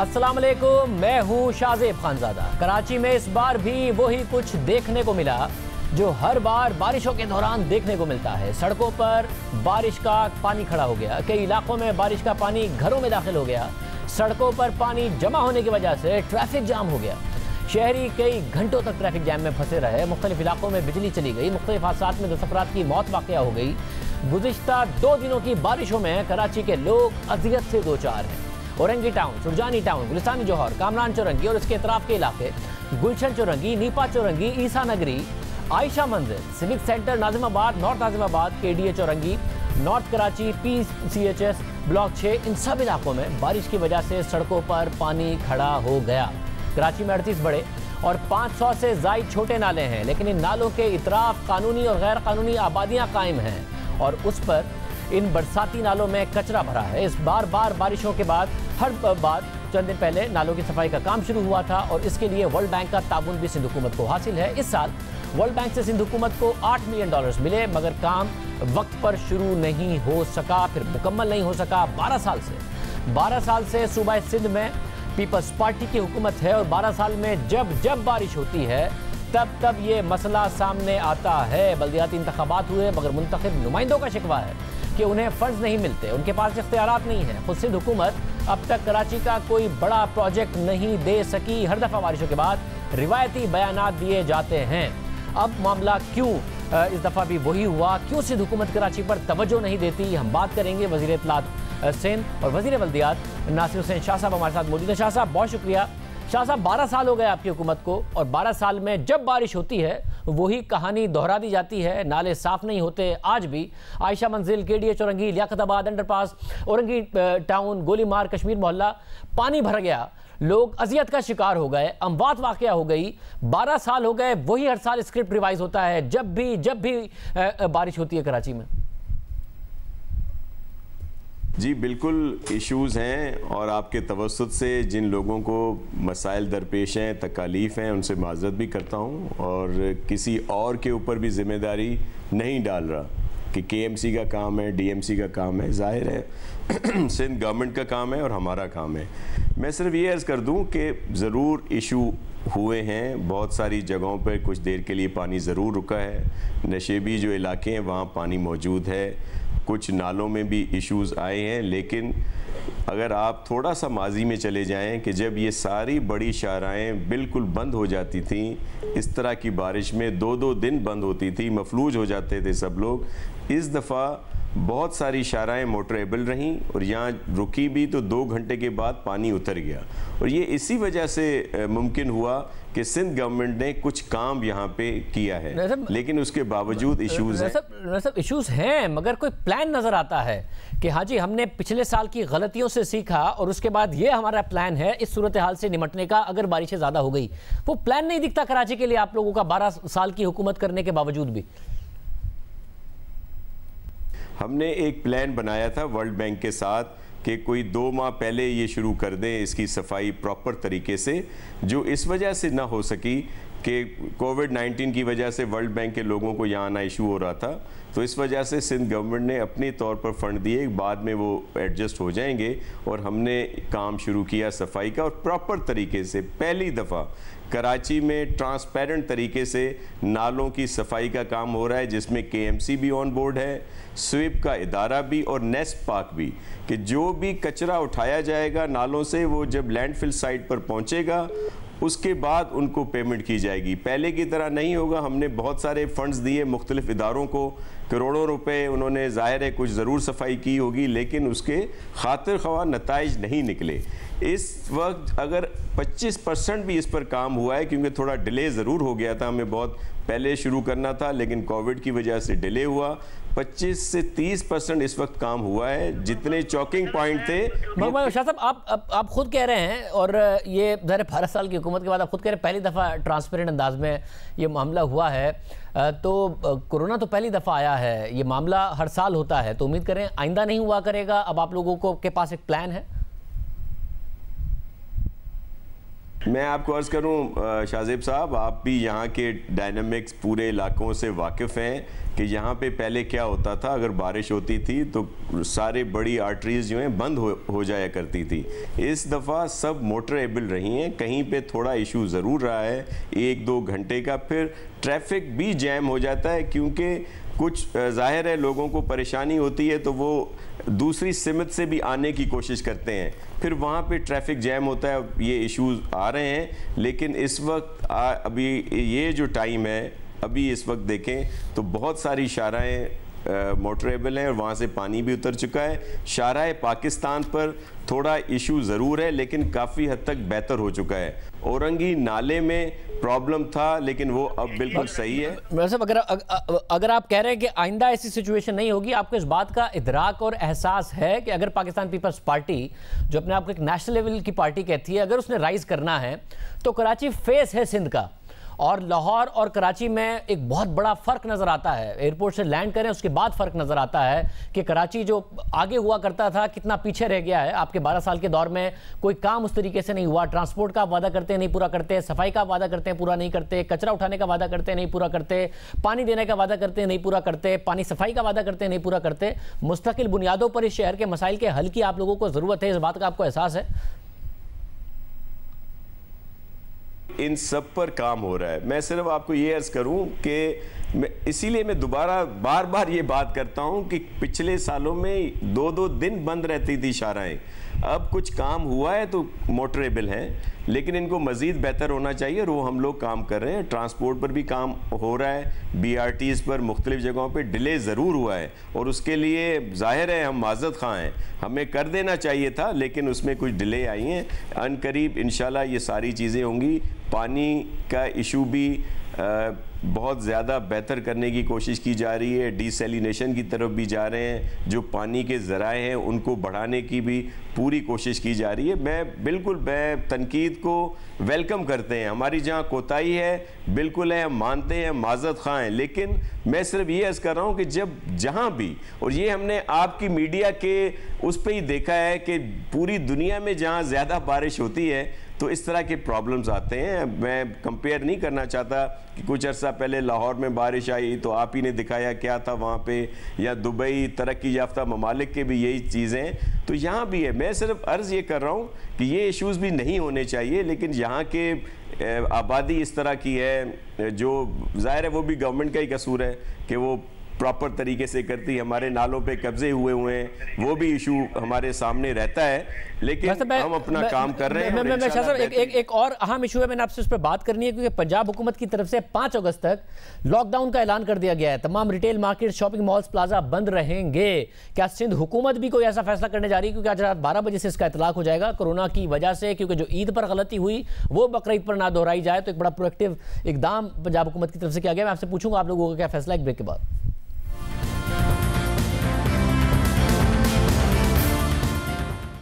अस्सलाम वालेकुम, मैं हूं शाहजेब खानजादा। कराची में इस बार भी वही कुछ देखने को मिला जो हर बार बारिशों के दौरान देखने को मिलता है। सड़कों पर बारिश का पानी खड़ा हो गया, कई इलाकों में बारिश का पानी घरों में दाखिल हो गया। सड़कों पर पानी जमा होने की वजह से ट्रैफिक जाम हो गया। शहरी कई घंटों तक ट्रैफिक जैम में फंसे रहे। मुख्तलिफ इलाकों में बिजली चली गई। मुख्तलिफ हादसात में 10 अफराद की मौत वाक़या हो गई। गुज़िश्ता 2 दिनों की बारिशों में कराची के लोग अजियत से दो चार हैं। औरंगी टाउन, सुरजानी टाउन, गुलिस्तानी जौहर, कामरान चौरंगी और इसके अतराफ के इलाके, गुलशन चौरंगी, नीपा चौरंगी, ईसा Nagri, Ayesha Manzil, civic centre Nazimabad, north Nazimabad, KDA Chowrangi, north Karachi, PCHS block 6, इन सब इलाकों में बारिश की वजह से सड़कों पर पानी खड़ा हो गया। कराची में 38 बड़े और 500 से ज़ायद छोटे नाले हैं, लेकिन इन नालों के इतराफ कानूनी और गैर कानूनी आबादियाँ कायम हैं और उस पर इन बरसाती नालों में कचरा भरा है। इस बार बारिशों के बाद चंद दिन पहले नालों की सफाई का काम शुरू हुआ था और इसके लिए वर्ल्ड बैंक का ताबून भी सिंध हुकूमत को हासिल है। इस साल वर्ल्ड बैंक से सिंध हुकूमत को $8 मिलियन मिले, मगर काम वक्त पर शुरू नहीं हो सका, फिर मुकम्मल नहीं हो सका। 12 साल से सूबा सिंध में पीपल्स पार्टी की हुकूमत है और 12 साल में जब बारिश होती है तब ये मसला सामने आता है। बल्दियाती इंतखाबात हुए मगर मुंतखब नुमाइंदों का शिकवा है कि उन्हें फंड्स नहीं मिलते, उनके पास इख्तियारात नहीं है। खुद सिंध हुकूमत अब तक कराची का कोई बड़ा प्रोजेक्ट नहीं दे सकी। हर दफ़ा बारिशों के बाद रिवायती बयानात दिए जाते हैं। अब मामला क्यों इस दफ़ा भी वही हुआ, क्यों सिंध हुकूमत कराची पर तवज्जो नहीं देती, हम बात करेंगे। वज़ीर इत्तलात सिंध और वज़ीर बल्दियात नासिर हुसैन शाह साहब हमारे साथ मौजूद हैं। शाह साहब बहुत शुक्रिया। शाह साहब 12 साल हो गए आपकी हुकूमत को और 12 साल में जब बारिश होती है वही कहानी दोहरा दी जाती है। नाले साफ नहीं होते। आज भी Ayesha Manzil, KDA Chowrangi, Liaquatabad underpass, Orangi town, Golimar, Kashmir मोहल्ला पानी भर गया। लोग अजियत का शिकार हो गए, अमवात वाक़या हो गई। 12 साल हो गए, वही हर साल स्क्रिप्ट रिवाइज होता है जब भी बारिश होती है कराची में। जी बिल्कुल इश्यूज़ हैं और आपके तवस्सुत से जिन लोगों को मसाइल दरपेश हैं, तकालीफ हैं, उनसे माज़रत भी करता हूं और किसी और के ऊपर भी ज़िम्मेदारी नहीं डाल रहा कि KMC का काम है, DMC का काम है। ज़ाहिर है सिंध गवर्नमेंट का काम है और हमारा काम है। मैं सिर्फ ये अर्ज़ कर दूं कि ज़रूर इशू हुए हैं, बहुत सारी जगहों पर कुछ देर के लिए पानी ज़रूर रुका है। नशेबी जो इलाके हैं वहाँ पानी मौजूद है, कुछ नालों में भी इश्यूज़ आए हैं। लेकिन अगर आप थोड़ा सा माजी में चले जाएं कि जब ये सारी बड़ी शाहराएँ बिल्कुल बंद हो जाती थीं, इस तरह की बारिश में 2-2 दिन बंद होती थी, मफलूज हो जाते थे सब लोग। इस दफ़ा बहुत सारी शाहराएँ मोटरेबल रहीं और यहाँ रुकी भी तो 2 घंटे के बाद पानी उतर गया और ये इसी वजह से मुमकिन हुआ कि सिंध गवर्नमेंट ने कुछ काम यहाँ पे किया है, लेकिन उसके बावजूद इश्यूज़ हैं। सब इश्यूज़ हैं मगर कोई प्लान नज़र आता है कि हाँ जी हमने पिछले साल की गलतियों से सीखा और उसके बाद ये हमारा प्लान है इस सूरत हाल से निमटने का अगर बारिशें ज़्यादा हो गई। वो प्लान नहीं दिखता कराची के लिए आप लोगों का 12 साल की हुकूमत करने के बावजूद भी। हमने एक प्लान बनाया था वर्ल्ड बैंक के साथ कि कोई 2 माह पहले ये शुरू कर दें इसकी सफाई प्रॉपर तरीके से, जो इस वजह से ना हो सकी कि कोविड-19 की वजह से वर्ल्ड बैंक के लोगों को यहाँ आना इशू हो रहा था। तो इस वजह से सिंध गवर्नमेंट ने अपने तौर पर फ़ंड दिए, बाद में वो एडजस्ट हो जाएंगे और हमने काम शुरू किया सफाई का और प्रॉपर तरीके से। पहली दफ़ा कराची में ट्रांसपेरेंट तरीके से नालों की सफाई का काम हो रहा है, जिसमें KMC भी ऑन बोर्ड है, स्वीप का इदारा भी और नेस्ट पार्क भी, कि जो भी कचरा उठाया जाएगा नालों से वो जब लैंडफिल साइट पर पहुंचेगा उसके बाद उनको पेमेंट की जाएगी। पहले की तरह नहीं होगा। हमने बहुत सारे फंड्स दिए मुख्तलिफ इदारों को, करोड़ों रुपए उन्होंने, ज़ाहिर है कुछ ज़रूर सफाई की होगी लेकिन उसके खातिर ख्वाह नताइज नहीं निकले। इस वक्त अगर 25% भी इस पर काम हुआ है, क्योंकि थोड़ा डिले ज़रूर हो गया था, हमें बहुत पहले शुरू करना था लेकिन कोविड की वजह से डिले हुआ। 25 से 30% इस वक्त काम हुआ है। जितने चौकिंग पॉइंट थे। शाह साहब आप खुद कह रहे हैं और ये 12 साल की हुकूमत के बाद आप खुद कह रहे हैं पहली दफ़ा ट्रांसपेरेंट अंदाज में ये मामला हुआ है। तो कोरोना तो पहली दफ़ा आया है, ये मामला हर साल होता है, तो उम्मीद करें आइंदा नहीं हुआ करेगा। अब आप लोगों को के पास एक प्लान है? मैं आपको अर्ज़ करूं शाहजेब साहब, आप भी यहाँ के डायनामिक्स पूरे इलाकों से वाकिफ़ हैं कि यहाँ पे पहले क्या होता था, अगर बारिश होती थी तो सारे बड़ी आर्टरीज जो हैं बंद हो जाया करती थी। इस दफ़ा सब मोटरेबल रही हैं। कहीं पे थोड़ा इशू ज़रूर रहा है 1-2 घंटे का, फिर ट्रैफिक भी जैम हो जाता है क्योंकि कुछ जाहिर है लोगों को परेशानी होती है तो वो दूसरी सिमत से भी आने की कोशिश करते हैं, फिर वहाँ पे ट्रैफिक जैम होता है। ये इश्यूज आ रहे हैं, लेकिन इस वक्त अभी ये जो टाइम है, अभी इस वक्त देखें तो बहुत सारी शाराएँ मोटरेबल हैं और वहाँ से पानी भी उतर चुका है। शाराए पाकिस्तान पर थोड़ा इशू ज़रूर है लेकिन काफ़ी हद तक बेहतर हो चुका है। औरंगी नाले में प्रॉब्लम था लेकिन वो अब बिल्कुल सही है। वैसे अगर आप कह रहे हैं कि आइंदा ऐसी सिचुएशन नहीं होगी, आपको इस बात का इदराक और एहसास है कि अगर पाकिस्तान पीपल्स पार्टी, जो अपने आप को एक नेशनल लेवल की पार्टी कहती है, अगर उसने राइज करना है तो कराची फेस है सिंध का, और लाहौर और कराची में एक बहुत बड़ा फ़र्क नज़र आता है। एयरपोर्ट से लैंड करें उसके बाद फ़र्क नज़र आता है कि कराची जो आगे हुआ करता था कितना पीछे रह गया है। आपके 12 साल के दौर में कोई काम उस तरीके से नहीं हुआ। ट्रांसपोर्ट का वादा करते हैं नहीं पूरा करते, सफाई का वादा करते हैं पूरा नहीं करते, कचरा उठाने का वादा करते हैं नहीं पूरा करते, पानी देने का वादा करते हैं नहीं पूरा करते, पानी सफाई का वादा करते हैं नहीं पूरा करते। मुस्तकिल बुनियादों पर इस शहर के मसाइल के हल की आप लोगों को ज़रूरत है, इस बात का आपको एहसास है? इन सब पर काम हो रहा है। मैं सिर्फ आपको ये अर्ज़ करूं कि इसीलिए मैं दोबारा बार बार ये बात करता हूं कि पिछले सालों में 2-2 दिन बंद रहती थी शाराएं। अब कुछ काम हुआ है तो मोटरेबल हैं, लेकिन इनको मज़ीद बेहतर होना चाहिए और वो हम लोग काम कर रहे हैं। ट्रांसपोर्ट पर भी काम हो रहा है, BRTs पर मुख्तलिफ जगहों पर डिले ज़रूर हुआ है और उसके लिए ज़ाहिर है हम माज़रत ख़्वाह हैं, हमें कर देना चाहिए था लेकिन उसमें कुछ डिले आई हैं। अनकरीब इंशाल्लाह ये सारी चीज़ें होंगी। पानी का इशू भी बहुत ज़्यादा बेहतर करने की कोशिश की जा रही है, डिसैलिनेशन की तरफ भी जा रहे हैं, जो पानी के ज़राए हैं उनको बढ़ाने की भी पूरी कोशिश की जा रही है। मैं तनकीद को वेलकम करते हैं, हमारी जहाँ कोताही है बिल्कुल है, हम मानते हैं, माज़रत ख़्वाह हैं, लेकिन मैं सिर्फ ये अर्ज़ कर रहा हूँ कि जब जहाँ भी, और ये हमने आपकी मीडिया के उस पर ही देखा है कि पूरी दुनिया में जहाँ ज़्यादा बारिश होती है तो इस तरह के प्रॉब्लम्स आते हैं। मैं कंपेयर नहीं करना चाहता कि कुछ अर्सा पहले लाहौर में बारिश आई तो आप ही ने दिखाया क्या था वहाँ पे, या दुबई, तरक्की याफ्ता ममालिक के भी यही चीज़ें, तो यहाँ भी है। मैं सिर्फ अर्ज़ ये कर रहा हूँ कि ये इश्यूज़ भी नहीं होने चाहिए, लेकिन यहाँ के आबादी इस तरह की है, जो ज़ाहिर है वो भी गवर्नमेंट का ही कसूर है कि वो प्रॉपर तरीके से करती। हमारे नालों पे कब्जे हुए हैं, वो भी इशू हमारे सामने रहता है, लेकिन हम अपना काम कर रहे हैं। मैं शाह साहब एक और अहम इशू है, मैंने आपसे उस पर बात करनी है, क्योंकि पंजाब हुकूमत की तरफ से 5 अगस्त तक लॉकडाउन का ऐलान कर दिया गया है। तमाम retail market, shopping malls, plaza बंद रहेंगे। क्या सिंध हुकूमत भी कोई ऐसा फैसला करने जा रही है? क्योंकि आज रात 12 बजे से इसका इतलाक हो जाएगा कोरोना की वजह से, क्योंकि जो ईद पर गलती हुई वो बकरीद पर ना दोहराई जाए, तो एक बड़ा प्रोएक्टिव इकदाम पंजाब हुकूमत की तरफ से किया गया। मैं आपसे पूछूंगा आप लोगों का क्या फैसला एक ब्रेक के बाद।